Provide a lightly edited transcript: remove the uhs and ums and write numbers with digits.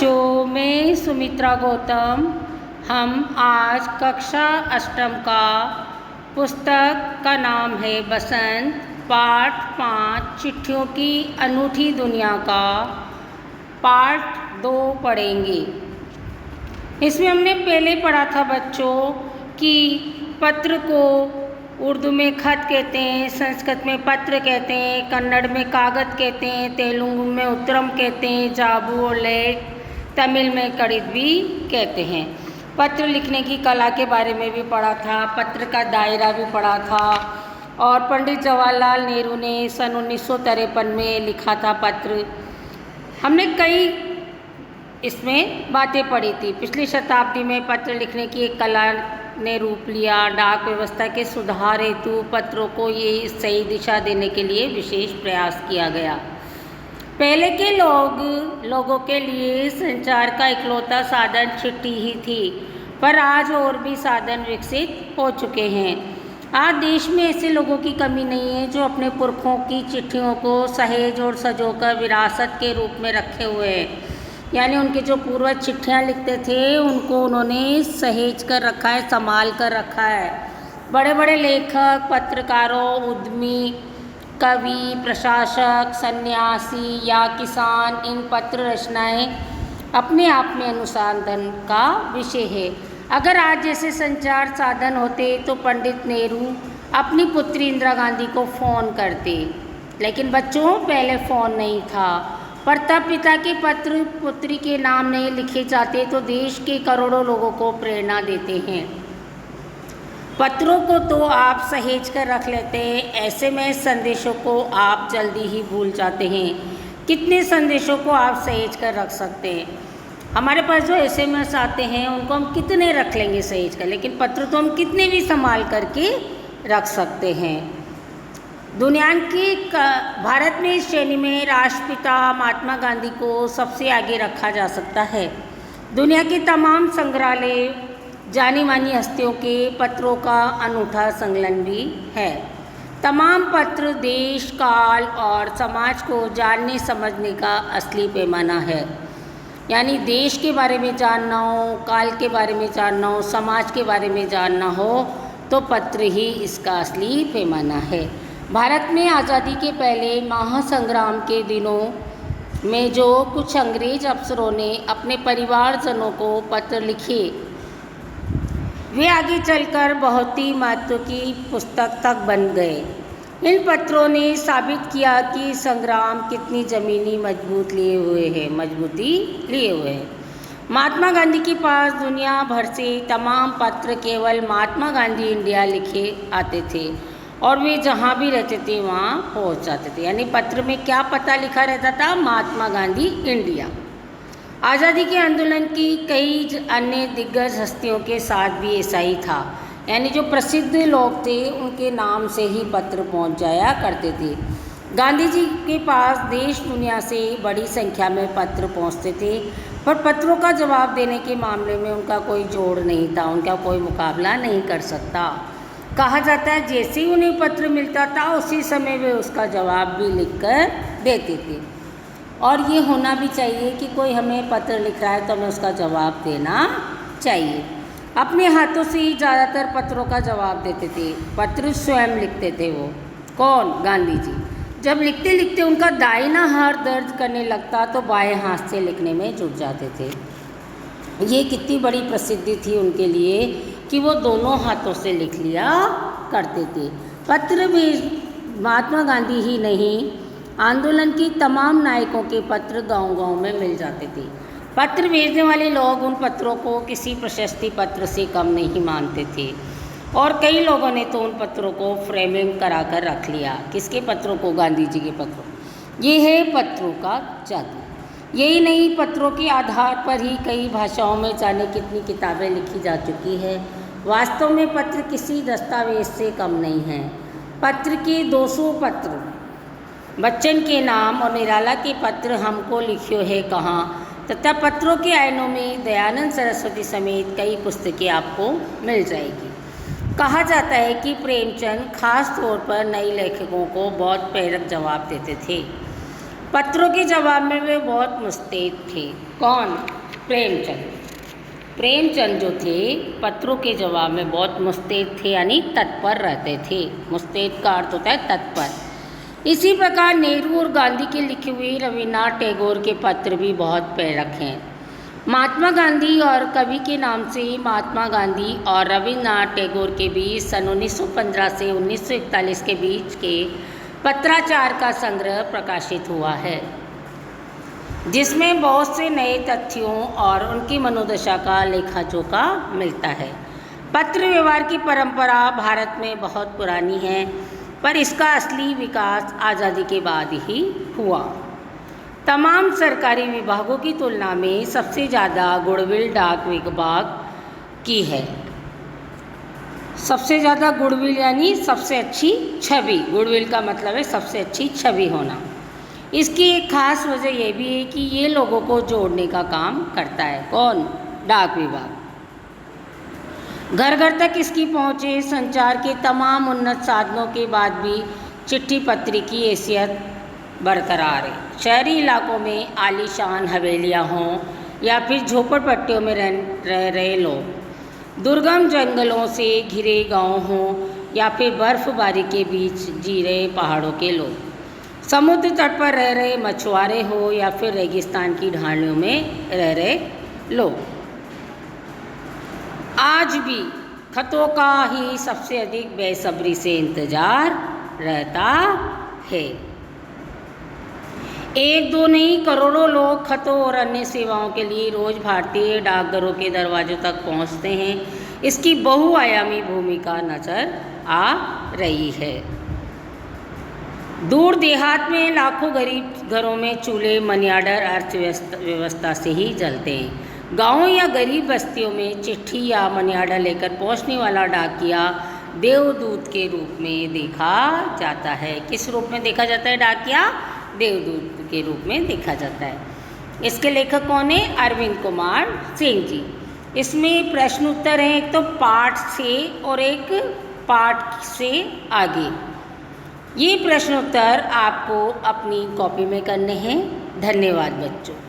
बच्चों, मैं सुमित्रा गौतम। हम आज कक्षा अष्टम का पुस्तक का नाम है बसंत, पाठ 5 चिट्ठियों की अनूठी दुनिया का पाठ 2 पढ़ेंगे। इसमें हमने पहले पढ़ा था बच्चों कि पत्र को उर्दू में खत कहते हैं, संस्कृत में पत्र कहते हैं, कन्नड़ में कागज कहते हैं, तेलुगु में उत्तरम कहते हैं, जाबू और लेख, तमिल में कड़ित भी कहते हैं। पत्र लिखने की कला के बारे में भी पढ़ा था, पत्र का दायरा भी पढ़ा था और पंडित जवाहरलाल नेहरू ने सन 1953 में लिखा था पत्र। हमने कई इसमें बातें पढ़ी थी। पिछली शताब्दी में पत्र लिखने की एक कला ने रूप लिया। डाक व्यवस्था के सुधार हेतु पत्रों को ये सही दिशा देने के लिए विशेष प्रयास किया गया। पहले के लोगों के लिए संचार का इकलौता साधन चिट्ठी ही थी, पर आज और भी साधन विकसित हो चुके हैं। आज देश में ऐसे लोगों की कमी नहीं है जो अपने पुरखों की चिट्ठियों को सहेज और सजोकर विरासत के रूप में रखे हुए हैं। यानी उनके जो पूर्वज चिट्ठियाँ लिखते थे उनको उन्होंने सहेज कर रखा है, संभाल कर रखा है। बड़े बड़े लेखक, पत्रकारों, उद्यमी, कवि, प्रशासक, सन्यासी या किसान, इन पत्र रचनाएं अपने आप में अनुसंधान का विषय है। अगर आज जैसे संचार साधन होते तो पंडित नेहरू अपनी पुत्री इंदिरा गांधी को फ़ोन करते, लेकिन बच्चों पहले फ़ोन नहीं था। पर तब पिता के पत्र पुत्री के नाम नहीं लिखे जाते तो देश के करोड़ों लोगों को प्रेरणा देते हैं। पत्रों को तो आप सहेज कर रख लेते हैं, ऐसे में संदेशों को आप जल्दी ही भूल जाते हैं। कितने संदेशों को आप सहेज कर रख सकते हैं? हमारे पास जो SMS आते हैं उनको हम कितने रख लेंगे सहेज कर, लेकिन पत्र तो हम कितने भी संभाल करके रख सकते हैं। दुनिया की भारत में इस श्रेणी में राष्ट्रपिता महात्मा गांधी को सबसे आगे रखा जा सकता है। दुनिया के तमाम संग्रहालय जानी मानी हस्तियों के पत्रों का अनूठा संकलन भी है। तमाम पत्र देश, काल और समाज को जानने समझने का असली पैमाना है। यानी देश के बारे में जानना हो, काल के बारे में जानना हो, समाज के बारे में जानना हो तो पत्र ही इसका असली पैमाना है। भारत में आज़ादी के पहले महासंग्राम के दिनों में जो कुछ अंग्रेज अफसरों ने अपने परिवारजनों को पत्र लिखे, वे आगे चलकर बहुत ही महत्व की पुस्तक तक बन गए। इन पत्रों ने साबित किया कि संग्राम कितनी ज़मीनी मजबूती लिए हुए हैं। महात्मा गांधी के पास दुनिया भर से तमाम पत्र केवल महात्मा गांधी इंडिया लिखे आते थे और वे जहाँ भी रहते थे वहाँ पहुँच जाते थे। यानी पत्र में क्या पता लिखा रहता था? महात्मा गांधी इंडिया। आज़ादी के आंदोलन की कई अन्य दिग्गज हस्तियों के साथ भी ऐसा ही था। यानी जो प्रसिद्ध लोग थे उनके नाम से ही पत्र पहुँच जाया करते थे। गांधी जी के पास देश दुनिया से बड़ी संख्या में पत्र पहुँचते थे, पर पत्रों का जवाब देने के मामले में उनका कोई जोड़ नहीं था, उनका कोई मुकाबला नहीं कर सकता। कहा जाता है जैसे ही उन्हें पत्र मिलता था उसी समय वे उसका जवाब भी लिखकर देते थे। और ये होना भी चाहिए कि कोई हमें पत्र लिख रहा है तो हमें उसका जवाब देना चाहिए। अपने हाथों से ही ज़्यादातर पत्रों का जवाब देते थे। पत्र स्वयं लिखते थे वो। कौन? गांधी जी। जब लिखते लिखते उनका दाहिना हाथ दर्द करने लगता तो बाएं हाथ से लिखने में जुट जाते थे। ये कितनी बड़ी प्रसिद्धि थी उनके लिए कि वो दोनों हाथों से लिख लिया करते थे। पत्र भी महात्मा गांधी ही नहीं, आंदोलन की तमाम नायकों के पत्र गांव-गांव में मिल जाते थे। पत्र भेजने वाले लोग उन पत्रों को किसी प्रशस्ति पत्र से कम नहीं मानते थे और कई लोगों ने तो उन पत्रों को फ्रेमिंग करा कर रख लिया। किसके पत्रों को? गांधी जी के पत्रों। ये है पत्रों का जादू। यही नहीं, पत्रों के आधार पर ही कई भाषाओं में जाने कितनी किताबें लिखी जा चुकी है। वास्तव में पत्र किसी दस्तावेज से कम नहीं है। पत्र के 200 पत्र, बच्चन के नाम और निराला के पत्र हमको लिखियो है कहाँ, तथा पत्रों के आयनों में दयानंद सरस्वती समेत कई पुस्तकें आपको मिल जाएगी। कहा जाता है कि प्रेमचंद खास तौर पर नए लेखकों को बहुत प्रेरक जवाब देते थे। पत्रों के जवाब में वे बहुत मुस्तैद थे। कौन? प्रेमचंद। प्रेमचंद जो थे पत्रों के जवाब में बहुत मुस्तैद थे, यानी तत्पर रहते थे। मुस्तैद का अर्थ होता है तत्पर। इसी प्रकार नेहरू और गांधी के लिखे हुए रविन्द्रनाथ टैगोर के पत्र भी बहुत प्रेरक हैं। महात्मा गांधी और कवि के नाम से महात्मा गांधी और रविन्द्रनाथ टैगोर के बीच सन 1915 से 1941 के बीच के पत्राचार का संग्रह प्रकाशित हुआ है, जिसमें बहुत से नए तथ्यों और उनकी मनोदशा का लेखाजोखा मिलता है। पत्र व्यवहार की परंपरा भारत में बहुत पुरानी है, पर इसका असली विकास आज़ादी के बाद ही हुआ। तमाम सरकारी विभागों की तुलना में सबसे ज़्यादा गुडविल डाक विभाग की है। सबसे ज़्यादा गुडविल यानी सबसे अच्छी छवि। गुडविल का मतलब है सबसे अच्छी छवि होना। इसकी एक खास वजह यह भी है कि ये लोगों को जोड़ने का काम करता है। कौन? डाक विभाग। घर घर तक इसकी पहुँचे संचार के तमाम उन्नत साधनों के बाद भी चिट्ठी पत्री की हैसियत बरकरार है। शहरी इलाकों में आलीशान हवेलियाँ हों या फिर झोपड़पट्टियों में रह रहे लोग, दुर्गम जंगलों से घिरे गांव हों या फिर बर्फबारी के बीच जी रहे पहाड़ों के लोग, समुद्र तट पर रह रहे मछुआरे हो या फिर रेगिस्तान की ढाणियों में रह रहे लोग, आज भी खतों का ही सबसे अधिक बेसब्री से इंतजार रहता है। एक दो नहीं, करोड़ों लोग खतों और अन्य सेवाओं के लिए रोज़ भारतीय डाकघरों के दरवाजों तक पहुंचते हैं। इसकी बहुआयामी भूमिका नजर आ रही है। दूर देहात में लाखों गरीब घरों में चूल्हे मनी ऑर्डर अर्थव्यवस्था से ही जलते हैं। गाँवों या गरीब बस्तियों में चिट्ठी या मनी ऑर्डर लेकर पहुंचने वाला डाकिया देवदूत के रूप में देखा जाता है। किस रूप में देखा जाता है डाकिया? देवदूत के रूप में देखा जाता है। इसके लेखक कौन है? अरविंद कुमार सिंह जी। इसमें प्रश्न उत्तर हैं, एक तो पाठ से और एक पाठ से आगे। ये प्रश्न उत्तर आपको अपनी कॉपी में करने हैं। धन्यवाद बच्चों।